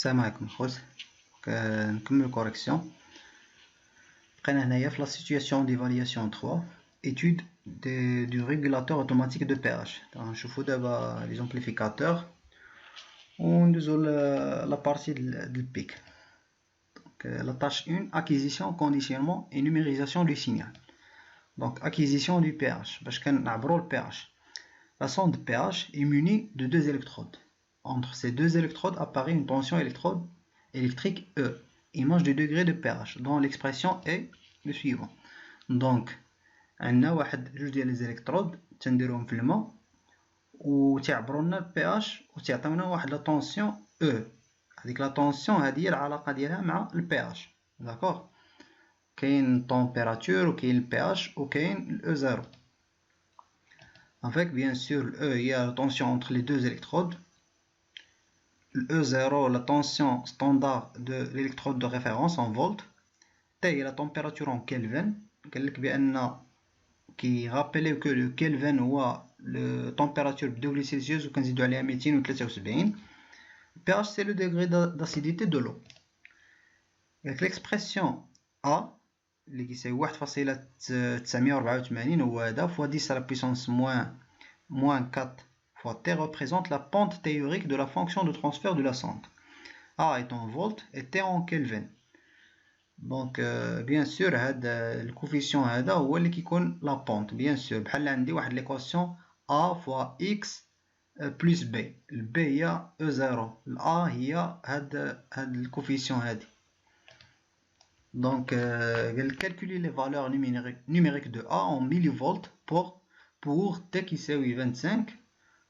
السلام عليكم خوت. نكمل كوريكسيون. بقينا هنايا في لا سيتوياسيون ديفالياسيون 3 étude du régulateur automatique de pH. نشوفو دابا لي زامبليفيكاتور وندوزو لا بارتي ديال البيك. La tâche 1, acquisition, conditionnement et numérisation du signal. Donc, acquisition du pH. Parce qu'on a le pH. La sonde pH est munie de deux électrodes. Entre ces deux électrodes apparaît une tension électrique E, image du degré de pH, dont l'expression est le suivant. Donc, on a deux électrodes, تنديروهم في الماء وتعبروا لنا البي وتعطيونا واحد لا طونسيون E. هذيك لا طونسيون هذه العلاقه ديالها مع البي اش. داكوغ، كاين طومبيراتور وكاين البي اش وكاين الاو زيرو. افيك بيان سور الاو هي لا طونسيون انتر لي دو الكترود، الاو زيرو لا طونسيون ستاندار دو الكترود دو ريفيرونس ان فولت، تي هي لا طومبيراتور ان كلفن. قالك بان كي رابيليو كو لو كلفن هو لو طومبيراتور بدوغري سيلسيوس وكنزيدو عليها 273. pH c'est le degré d'acidité de l'eau. Avec l'expression A اللي كيساوي 1.984 هو هذا fois 10 à la puissance moins 4 fois T représente la pente théorique de la fonction de transfert de la sonde. A est en volts et T en Kelvin. Donc bien sûr هذا الكوفيسيون هذا هو اللي كيكون la pente. Bien sûr بحال عندي واحد l'équation A fois X plus B. le B هي E0, le A هي هاد الكوفيسيون هادي. Donc calculer les valeurs numériques de A en millivolts pour T qui يساوي 25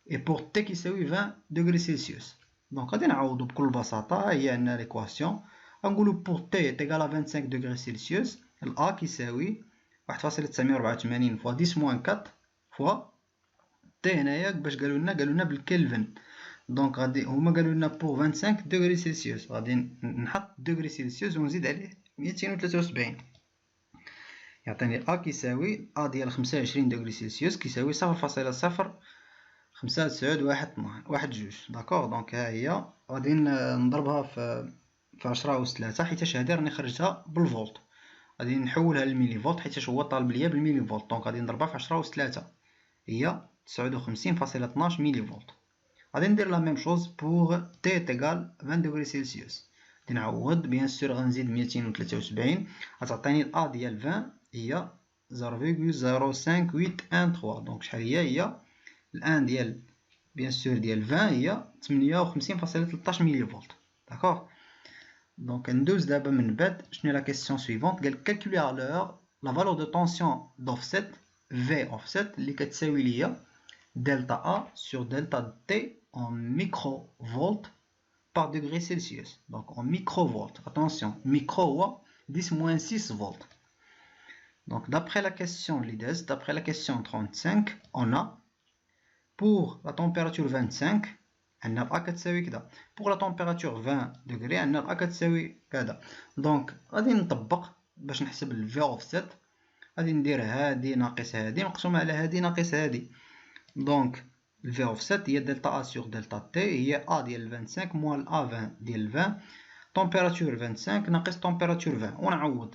et pour T qui يساوي 20 degrés Celsius. Donc غادي نعوضو بكل بساطة. هي عندنا l'équation غنقولو pour T est égal à 25 degrés Celsius le A كيساوي 1.984 fois 10 moins 4 fois T هنايا باش قالولنا بالكلفن. دونك غادي هما قالولنا بور 25 دوغري سيلسيوس، غادي نحط دوغري سيلسيوس ونزيد عليه 273 يعطيني A كيساوي A ديال 25 دوغري سيلسيوس كيساوي 0.05912. داكوغ. دونك ها هي غادي نضربها في 10 أس 3 حيتاش هادي راني خرجتها بالفولت. غادي نحولها للميلي فولت حيتاش هو طالب ليا بالميلي فولت. دونك غادي نضربها في 10 أس 3 هي 59.12 ميلي فولت. غادي ندير لا ميم شوز بوغ تي تيغال 20 دوغري سيلسيوس. غادي نعوض بيان سور غنزيد 273 غتعطيني ا ديال 20 هي 0.05813. دونك شحال هي الان ديال بيان سور ديال 20 هي 58.13 ميلي فولت. داكوغ. دونك ندوز دابا من بعد شنو لا كيسيون سويفونت. قال كالكولي الور لا فالور دو طونسيون دوفست V offset اللي كتساوي ليا delta A sur delta T en microvolts par degré Celsius. Donc en microvolts. Attention, micro هو 10-6 volts. Donc d'après la question LIDES, d'après la question 35, on a pour la température 25 on a A كتساوي كذا. pour la température 20 degrés on a A كتساوي كذا. donc غادي نطبق باش نحسب ال V offset. غادي ندير هادي ناقص هادي مقسوم على هادي ناقص هادي. دونك الفي اوفست هي دلتا ا سور دلتا تي هي ا ديال 25 موال ا 20 ديال 20 طومبيراتور 25 ناقص طومبيراتور 20 ونعوض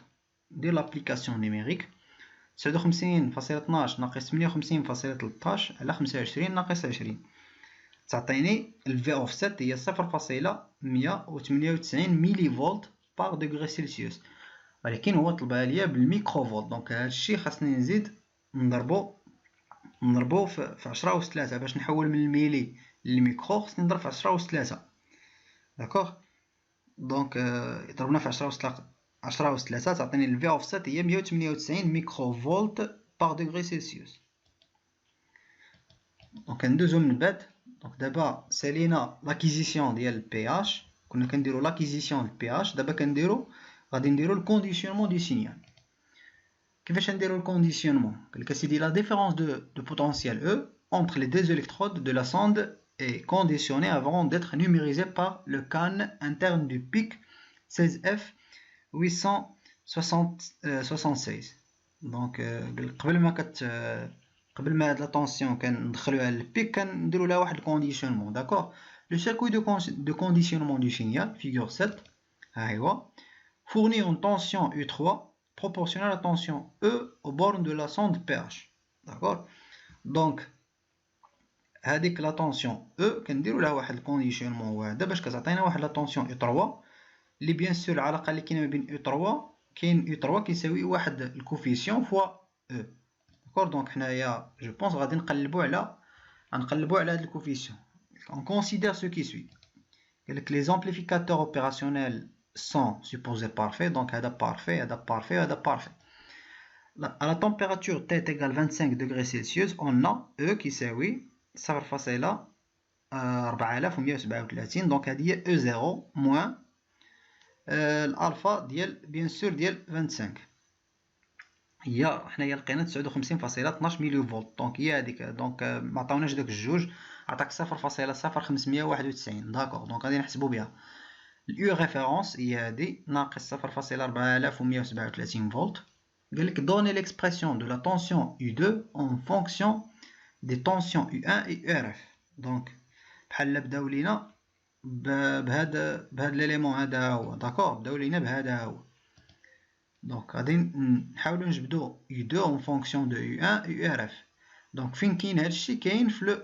ندير لابليكاسيون نيميريك 59.12 ناقص 58.13 على 25 ناقص 20 تعطيني الفي اوفست هي 0.198 ميلي فولت بار دوغري سيلسيوس، ولكن هو طلبها ليا بالميكرو فولت. دونك هادشي خاصني نزيد نضربو في 10 أس 3 باش نحول من الميلي للميكرو. خاصني نضرب في 10 أس 3. داكوغ. دونك ضربنا في 10 أس 3 تعطيني الفي اوفست هي 198 ميكرو فولت بار دوغري سيلسيوس. دونك ندوزو من بعد. دونك دابا سالينا لاكيزيسيون ديال البي اش. كنا كنديرو لاكيزيسيون ديال البي اش، دابا غادي نديرو الكونديسيونمون دو سينيال. كيفاش نديرو الكونديسيونمون؟ قالك اسيدي لا ديفيرونس دو بوتونسيال E entre les deux électrodes de la sonde est conditionnée avant d'être numérisée par le CAN interne du pic 16F876. دونك قبل ما هاد لا طونسيون كندخلوها للبيك كنديرو لها واحد الكونديسيونمون. داكوغ. Le circuit de conditionnement du signal, figure 7, fournit une tension U3 proportionnelle à la tension E aux bornes de la sonde pH. D'accord? Donc, هذيك la tension E كنديروا لها واحد الكونديسيونمون واحده باش كتعطينا واحد la tension U3 اللي بيان سور العلاقه اللي كاينه ما بين U3 كاين U3 كيساوي واحد الكوفيسيون فوا E. داكور؟ دونك حنايا جو بونس غادي نقلبوا على هاد الكوفيسيون. On considère ce qui suit. Que les amplificateurs opérationnels sont supposés parfaits, donc هذا parfait, هذا parfait, هذا parfait. À la température T égale 25 degrés Celsius, on a E qui s'éوي 0,4137. Donc هذه هي E0 moins الالفا ديال بيان سور ديال 25. هي حنايا لقينا 59.12 ملي فولت. دونك هي هذيك. دونك ما عطاوناش داك الجوج، عطاك 0.0591. داكوغ. دونك غادي نحسبوا بها اليو ريفيرونس هي هادي ناقص 0.4137 فولت. قال لك donner l'expression de la tension U2 en fonction des tensions U1 et URF. دونك بحال بداو لينا بهذا ليليمون هذا هو. داكوغ؟ بداو لينا بهذا هو. دونك غادي نحاولوا نجبدوا U2 en fonction de U1 et URF. دونك فين كاين هادشي؟ كاين في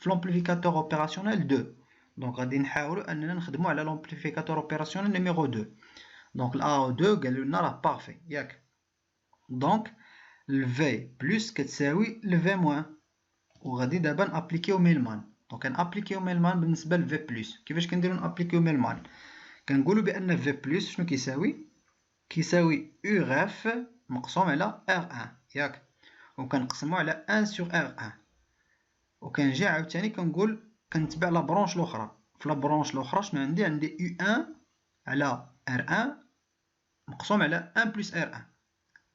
l'amplificateur opérationnel 2. دونك غادي نحاولوا اننا نخدموا على l'amplificateur opérationnel numéro 2. دونك الA2 قالوا لنا راه بارفي ياك. دونك الفي بلس كتساوي الفي موان، وغادي دابا نابليكيو ميلمان. دونك كنابليكيو ميلمان بالنسبه لفي بلس. كيفاش كنديرو نابليكيو ميلمان؟ كنقولوا بان في بلس شنو كيساوي او غاف مقسوم على ار1 ياك، وكنقسمو على 1 سور ار1. وكنجي عاوتاني كنقول كنتبع لا برونش الاخرى. في لا برونش الاخرى شنو عندي U1 على R1 مقسوم على 1 بلس R1.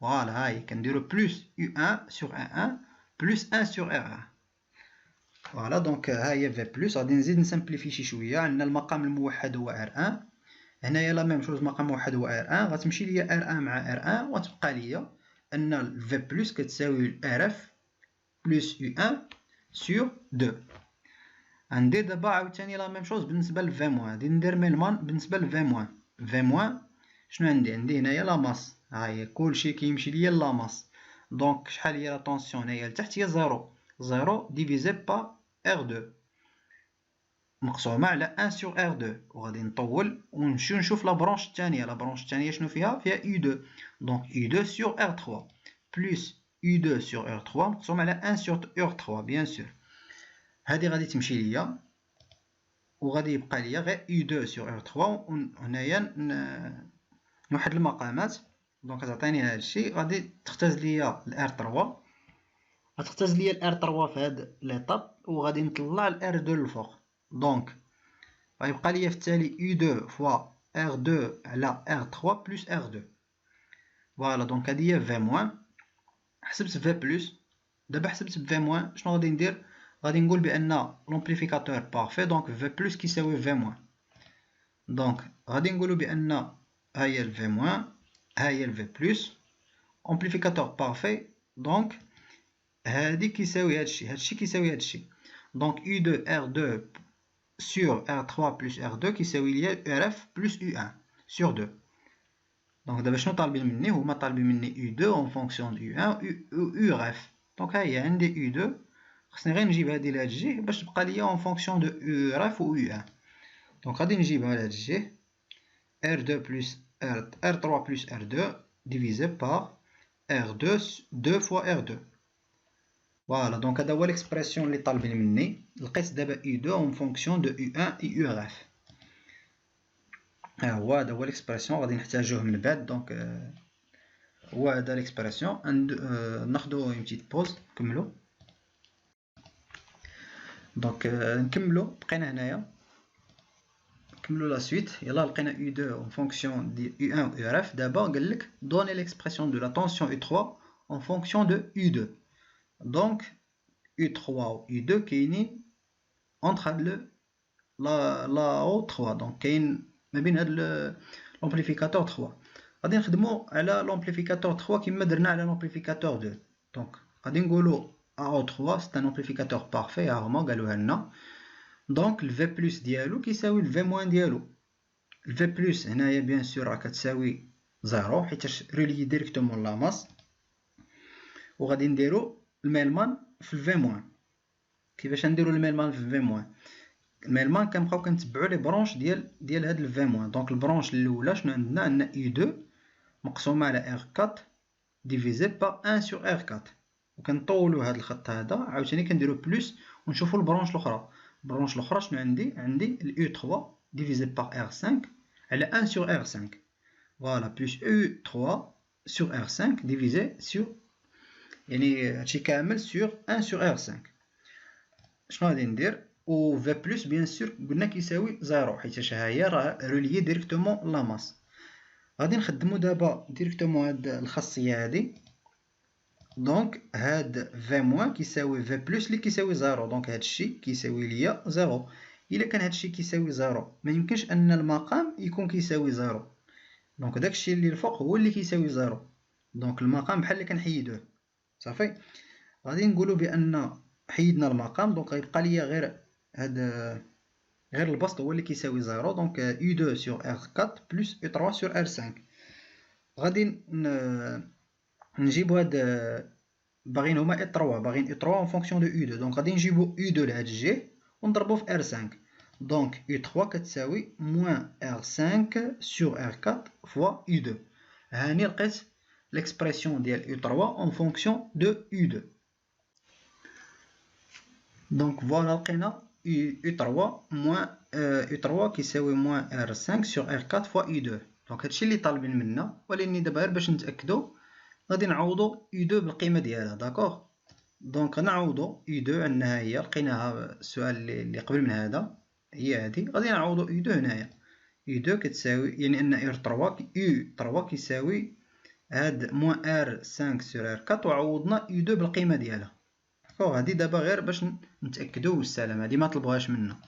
فوالا هاي كنديرو بلس U1 سور R1 بلس 1 سور R1. فوالا دونك ها هي في بلس. غادي نزيد نسامبليفي شي شويه. عندنا المقام الموحد هو R1، هنايا لا ميم شوز المقام الموحد هو R1. غتمشي ليا R1 مع R1 وتبقى ليا ان في بلس كتساوي RF بلس U1 سور 2. عندي دابا عاوتاني لا ميم شوز بالنسبه لفي موان. غادي ندير ميلمان بالنسبه لفي موان. في موان شنو عندي هنايا لا ماس. ها هي كلشي كيمشي ليا لا ماس. دونك شحال هي لا طونسيون هنايا لتحت؟ هي 0 ديفيزي با R2 مقسومه على 1 سور R2. وغادي نطول ونمشيو نشوف لا برونش الثانيه. لا برونش الثانيه شنو فيها U2. دونك U2 سور R3 بلس U2 سور R3 مقسوم على 1 سور R3 بيان سور. هادي غادي تمشي ليا وغادي يبقى ليا غير U2 سور R3. وهنايا نوحد المقامات. دونك غتعطيني هادشي. غادي تختز ليا R3 غتختز ليا R3 في هاد ليطاب، وغادي نطلع R2 للفوق. دونك غيبقى ليا في التالي U2 فوا R2 على R3 بلس R2. فوالا دونك هادي هي في موان. حسبت في بلس. دابا حسبت في موان. شنو غادي ندير؟ غادي نقول بان لومبليفيكاتور بارفي. دونك في بلس كيساوي في موان. دونك غادي نقولوا بان ها هي الفي موان ها هي الفي بلس امبليفيكاتور بارفي. دونك هادي كيساوي هادشي كيساوي هادشي. دونك U2 R2 sur R3 plus R2 كيساوي ليا RF plus U1 sur 2. دونك دابا شنو طالبين مني؟ هما طالبين مني U2 en fonction de U1 و URF. دونك ها هي عندي U2. خصني غير نجيب هادي لهاد الجهه باش تبقى ليا en fonction de URF و U1. دونك غادي نجيبها لهاد الجهه R2 plus R3 plus R2 divisé par R2 2 fois R2. فوالا دونك هذا هو ليكسبرسيون اللي طالبين مني. لقيت دابا U2 en fonction de U1 et URF. هو هذا هو ليكسبرسيون غادي نحتاجوه من بعد. دونك هو هذا ليكسبرسيون. ناخدو اون بتيت بوز نكملو. دونك نكملو. بقينا هنايا نكملو لا سويت. يلا لقينا U2 en fonction de U1 و URF. دابا قالك donner l'expression de la tension U3 en fonction de U2. دونك U3 و U2 كاينين entre هاد لا O 3. دونك كاين ما بين هاد لومبليفيكاتور 3. غادي نخدمو على لومبليفيكاتور 3 كما درنا على لومبليفيكاتور 2. دونك غادي نقولو AO3 c'est un amplificateur parfait. ها هما قالوها لنا. دونك الفي بلس ديالو كيساوي الفي موان ديالو. الفي بلس هنايا بيان سور راه كتساوي زيرو حيتاش ريليي ديريكتومون لا ماس، وغادي نديرو الميلمان في الفي موان. كيفاش نديرو الميلمان في الفي موان؟ الميلمان كنبقاو كنتبعو لي برونش ديال هاد الفي موان. دونك البرونش الاولى شنو عندنا؟ عندنا اي 2 مقسومه على ار 4 ديفيزي بار 1 سور ار 4. وكنطولو هاد الخط هذا عاوتاني كنديرو بلس ونشوفو البرونش الاخرى. البرونش الاخرى شنو عندي؟ عندي الاو 3 ديفيزي بار ار 5 على 1 سور ار 5. فوالا بلس او 3 سور ار 5 ديفيزي سور، يعني هادشي كامل سور 1 سور ار 5. شنو غادي ندير؟ و في بلس بيان سور قلنا كيساوي زيرو حيتاش ها هي راه روليي ديريكتومون لا ماس. غادي نخدمو دابا ديريكتومون هاد الخاصيه هادي. دونك هاد في موان كيساوي في بلس اللي كيساوي زيرو. دونك هادشي كيساوي ليا زيرو. الا كان هادشي كيساوي زيرو ما يمكنش ان المقام يكون كيساوي زيرو. دونك داكشي اللي الفوق هو اللي كيساوي زيرو. دونك المقام بحال اللي كنحيدوه صافي. غادي نقولوا بان حيدنا المقام. دونك غيبقى ليا غير هاد غير البسط هو اللي كيساوي زيرو. دونك او 2 سور ار 4 بلس او 3 سور ار 5. غادي نجيبو هاد باغيين هما اي 3 باغيين اي 3 اون فونكسيون دو او 2. دونك غادي نجيبو او 2 لهاد الجي ونضربو في ار 5. دونك او 3 كتساوي موان ار 5 سور ار 4 فوا او 2. هاني لقيت ليكسبرسيون ديال او 3 اون فونكسيون دو او 2. دونك فوالا لقينا او 3 موان او 3 كيساوي موان ار 5 سور ار 4 فوا او 2. دونك هادشي اللي طالبين منا، ولكن دابا غير باش نتاكدو غادي نعوضو او 2 بالقيمه ديالها. داكوغ. دونك غنعوضو او 2 عندنا هي لقيناها السؤال اللي قبل من هذا هي هادي. غادي نعوضو او 2 هنايا. او 2 كتساوي يعني ان ار 3 او 3 كيساوي هاد موان ار 5 سور ار 4 وعوضنا او 2 بالقيمه ديالها. هادي دابا غير باش نتاكدو والسلام، هادي ما طلبوهاش منا.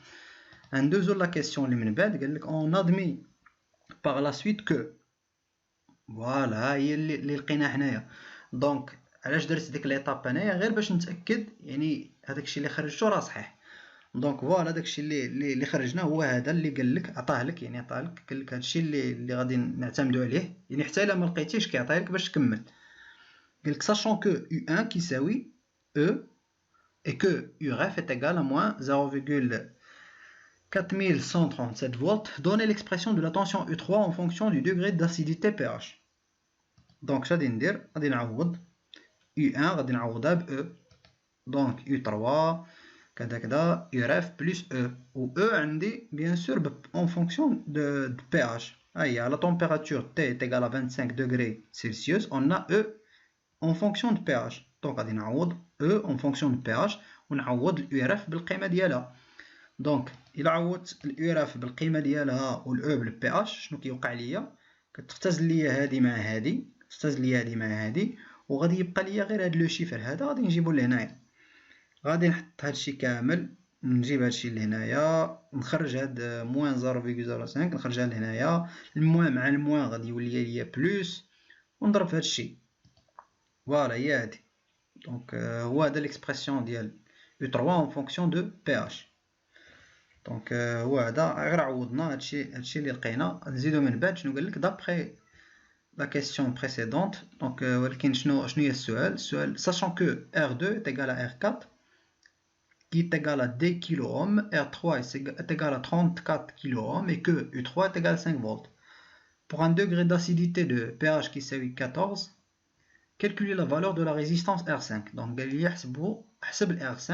ندوزو لا كيسيون اللي من بعد. قالك اون ادمي باغ لا سويت كو. فوالا ها هي اللي لقينا حنايا. دونك علاش درت ديك ليطاب انايا؟ غير باش نتاكد يعني هذاك الشيء اللي خرجته راه صحيح. دونك فوالا داك الشيء اللي خرجنا هو هذا اللي قال لك عطاه لك، يعني عطاه لك قال لك هذا الشيء اللي غادي نعتمدوا عليه، يعني حتى الا ما لقيتيش كيعطيه لك باش تكمل. قال لك sachant que U1 كيساوي E et que Uref est égal à moins 0,4137 volts, donnez l'expression de la tension U3 en fonction du degré d'acidité pH. Donc غادي ندير غادي نعوض U1 غادي نعوضها ب E. دونك U3 كذا كذا Uref plus E. و E عندي bien sûr en fonction de pH. هي à la température T est égale à 25 degrés Celsius, on a E en fonction de pH. دونك غادي نعوض E en fonction de pH ونعوض الURF بالقيمة ديالها. دونك إلا عوضت الURF بالقيمة ديالها والأو بالبي اش شنو كيوقع ليا؟ كتختزل ليا هادي مع هادي، تختزل ليا هادي مع هادي، وغادي يبقى ليا غير هاد لو شيفر هذا غادي نجيبو لهنايا. غادي نحط هادشي كامل، نجيب هادشي لهنايا، نخرج هاد موان 0.05 نخرجها لهنايا، الموان مع الموان غادي يولي ليا بلوس ونضرب في هادشي. فوالا هي هادي. دونك هو هذا ليكسبرسيون ديال U3 en fonction de pH. دونك هو هذا غير عوضنا هادشي اللي لقينا. نزيدو من بعد شنو قالك دابخي لا كيسيون بريسيدونت. دونك ولكن شنو هي السؤال sachant que R2 est égal à R4 qui est égal à 10 kΩ, R3 est égal à 34 kΩ et que U3 est égal à 5 volts. Pour un degré d'acidité de pH qui s'élit 14, calculer la valeur de la résistance R5. Donc قال لي حسب ال R5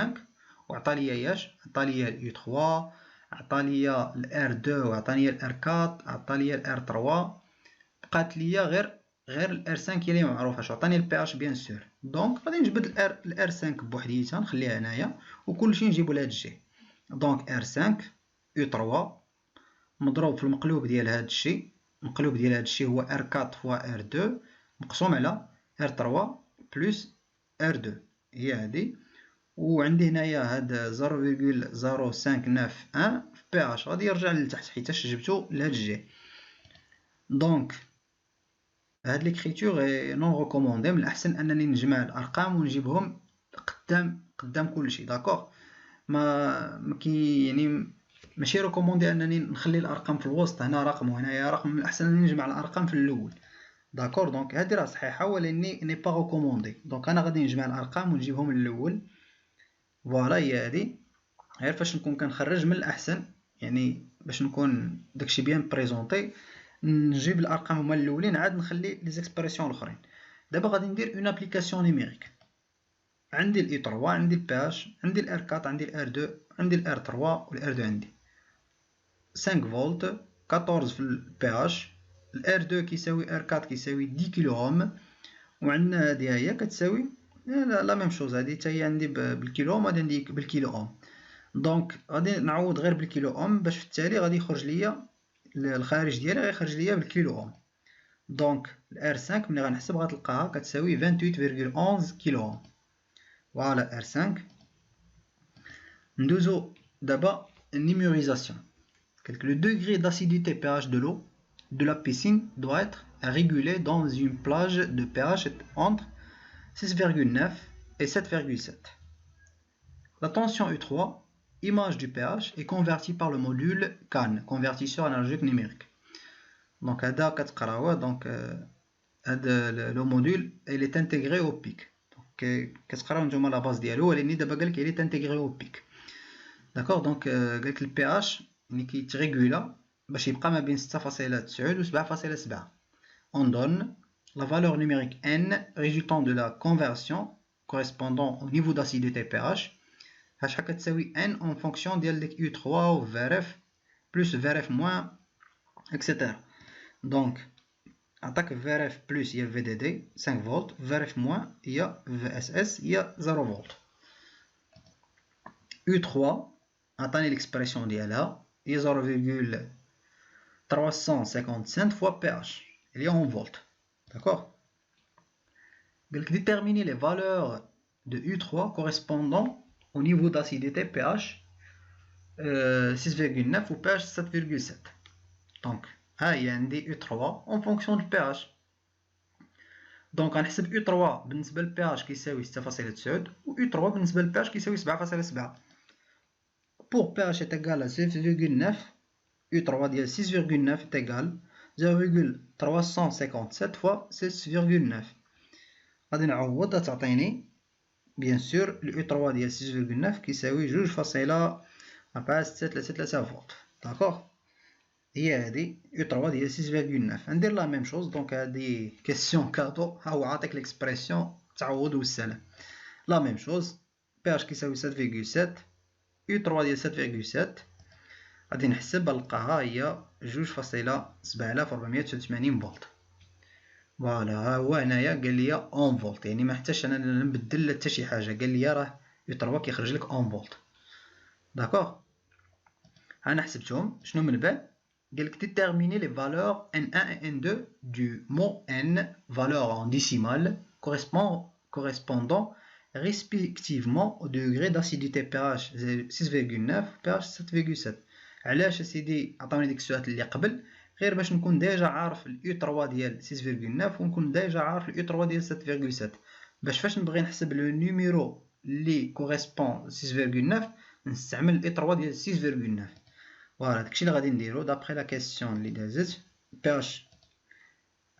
وعطى ليا ياش، عطى ليا ال U3، عطى ليا ال R2 وعطى ليا ال R4، عطى ليا ال R3، بقات ليا غير ال R5 هي اللي معروفاش، عطاني ال pH بيان سور. دونك غادي نجبد ال R5 بوحديتها نخليها هنايا وكلشي نجيبو لهاد الجي. دونك R5 U3 مضروب في المقلوب ديال هاد الشي، المقلوب ديال هاد الشي هو R4 فوا R2 مقسوم على R3 بلس R2 هي هادي. وعندي هنايا هاد 0.0591 في بي اش غادي يرجع لتحت حيتاش جبتو لهاد الجي. دونك هاد ليكريتور اي نون ريكوموندي، من الاحسن انني نجمع الارقام ونجيبهم قدام كلشي. داكوغ ما كي يعني ماشي ريكوموندي انني نخلي الارقام في الوسط، هنا رقم وهنايا رقم، من الاحسن انني نجمع الارقام في الاول. داكور، دونك هذه راه صحيحه ولكن ني با ريكوموندي. دونك انا غادي نجمع الارقام ونجيبهم من الاول. فوالا هي هذه، غير فاش نكون كنخرج من الاحسن يعني باش نكون داكشي بيان بريزونطي، نجيب الارقام هما الاولين عاد نخلي لي زيكسبرسيون الاخرين. دابا غادي ندير اون ابليكاسيون نيميريك. عندي الاي 3، عندي البي اش، عندي الار 4، عندي الار 2، عندي الار 3 والار 2 عندي 5 فولت 14 في البي اش، الار 2 كيساوي ار 4 كيساوي 10 كيلو اوم، وعندنا هادي هي كتساوي لا ميم شوز، هادي حتى هي عندي بالكيلو اوم، هادي عندي بالكيلو اوم. دونك غادي نعوض غير بالكيلو اوم باش في التالي غادي يخرج ليا الخارج ديالي غيخرج ليا بالكيلو اوم. دونك الار 5 ملي غنحسب غتلقاها كتساوي 28.11 كيلو اوم. فوالا ار 5. ندوزو دابا numérisation. Le degré d'acidité pH de l'eau de la piscine doit être régulé dans une plage de pH entre 6,9 et 7,7. La tension U3, image du pH, est convertie par le module CAN, convertisseur analogique numérique. Donc, donc le module il est intégré au PIC. Donc, la base dialo, elle est intégrée au PIC. D'accord, donc le pH qui est régulé باش يبقى ما بين 6.9 و 7.7. On donne la valeur numérique n résultant de la conversion correspondant au niveau d'acidité pH. شحال كتساوي n en fonction ديال ديك U3 و VRF plus VRF moins etc. Donc عطاك VRF plus هي VDD 5 فولت، VRF moins هي VSS هي 0 فولت. U3 عطاني l'expression ديالها هي 0,355 fois pH, il est en volts. D'accord? Donc déterminer les valeurs de U3 correspondant au niveau d'acidité pH 6,9 ou pH 7,7. Donc il y a عندي U3 en fonction du pH. Donc غنحسب U3 بالنسبة للpH كيساوي 6.9 و U3 بالنسبة للpH كيساوي 7.7. Pour pH est égal à 6,9, U3 ديال 6,9 est égal 0,357 fois 6,9. غادي نعوض تعطيني بيان سور ال U3 ديال 6,9 كيساوي 2.433 فولت. داكوغ، هي هادي U3 ديال 6,9. ندير لا ميم شوز. دونك هادي كيسيون كادو، ها هو عاطيك ليكسبرسيون تعوض والسلام. لا ميم شوز، pH كيساوي 7,7، U3 ديال 7,7 غادي نحسب نلقاها هي 2.7489 فولت. فوالا هو هنايا قال لي اون فولت، يعني ما حتاش انا نبدل حتى شي حاجه، قال لي راه U3 كيخرج لك اون فولت. داكوغ، انا حسبتهم. شنو من بعد؟ قال لك déterminer les valeurs N1 et N2 du mot N valeur en décimale correspondant respectivement au degré d'acidité pH 6,9 pH 7,7. علاش اسيدي عطاوني ديك السؤال اللي قبل؟ غير باش نكون ديجا عارف اليو 3 ديال 6,9 ونكون ديجا عارف اليو 3 ديال 7,7، باش فاش نبغي نحسب لو نيميرو اللي كوريسبون 6,9 نستعمل الاي 3 ديال 6,9. فوالا داكشي اللي غادي نديرو دابخي لا كيسيون اللي دازت. بياش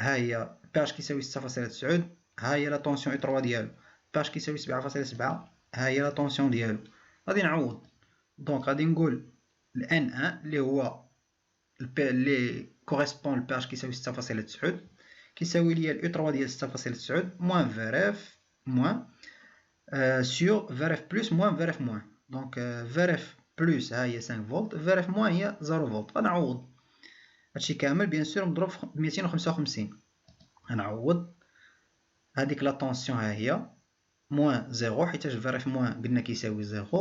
ها هي بياش كيساوي 6.9، ها هي لا طونسيون اي 3 ديالو. بياش كيساوي 7.7، ها هي لا طونسيون ديالو. غادي نعوض. دونك غادي نقول ال N1 اللي هو اللي كوريسبون لبياش كيساوي 6.9 كيساوي ليا ال U3 ديال 6.9 موان فيريف موان سور فيريف بلس موان فيريف موان. دونك فيريف بلس ها هي 5 فولت، فيريف موان هي 0 فولت. غنعوض هادشي كامل بيان سور مضروب في 255. غنعوض هاديك لا طونسيون ها هي موان 0 حيتاش فيريف موان قلنا كيساوي 0،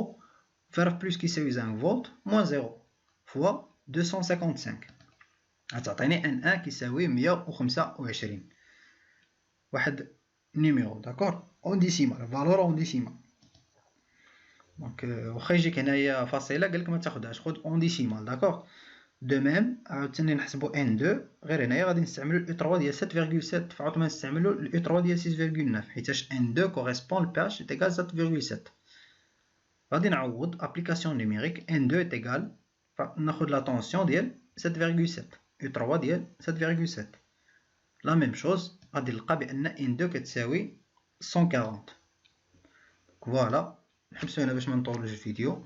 فيريف بلس كيساوي 5 فولت موان 0 فوا 255 غتعطيني N1 كيساوي 125. واحد نيميرو داكور اون ديسيمال، فالور اون ديسيمال. دونك واخا يجيك هنايا فاصله قالك ما تاخدهاش، خد اون ديسيمال. داكور دو ميم عاوتاني نحسبو N2، غير هنايا غادي نستعملو ال U3 ديال 7,7 فعاود ما نستعملو ال U3 ديال 6,9 حيتاش N2 كوريسبون ل pH est égal 7,7. غادي نعوض ابليكاسيون نيميريك ان 2 est égal ناخد لا طونسيون ديال 7.7 و 3 ديال 7.7 لا ميم شوز غادي نلقى بان ان 2 كتساوي 140. فوالا نحبسو هنا باش ما نطولوش الفيديو.